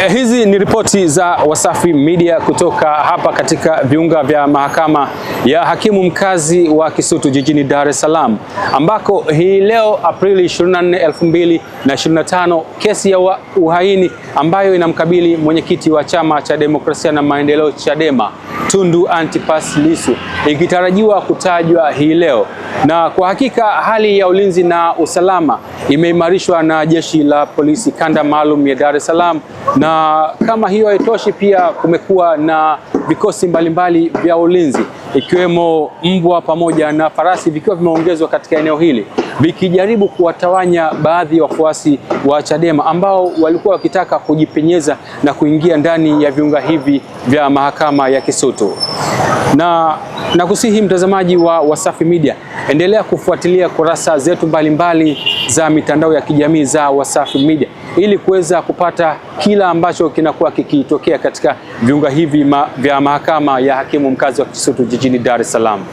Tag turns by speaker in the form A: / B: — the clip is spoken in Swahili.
A: Hizi ni ripoti za Wasafi Media kutoka hapa katika viunga vya mahakama ya hakimu mkazi wa Kisutu jijini Dar es Salaam, ambako hii leo Aprili 24, 2025 kesi ya uhaini ambayo inamkabili mwenyekiti wa Chama cha Demokrasia na Maendeleo Chadema Tundu Antipas Lissu ikitarajiwa kutajwa hii leo. Na kwa hakika hali ya ulinzi na usalama imeimarishwa na jeshi la polisi kanda maalum ya Dar es Salaam, na kama hiyo haitoshi, pia kumekuwa na vikosi mbalimbali vya ulinzi ikiwemo mbwa pamoja na farasi vikiwa vimeongezwa katika eneo hili vikijaribu kuwatawanya baadhi ya wafuasi wa Chadema ambao walikuwa wakitaka kujipenyeza na kuingia ndani ya viunga hivi vya mahakama ya Kisutu. Na kusihi mtazamaji wa Wasafi Media, endelea kufuatilia kurasa zetu mbalimbali za mitandao ya kijamii za Wasafi Media ili kuweza kupata kila ambacho kinakuwa kikitokea katika viunga hivi vya mahakama ya hakimu mkazi wa Kisutu jijini Dar es Salaam.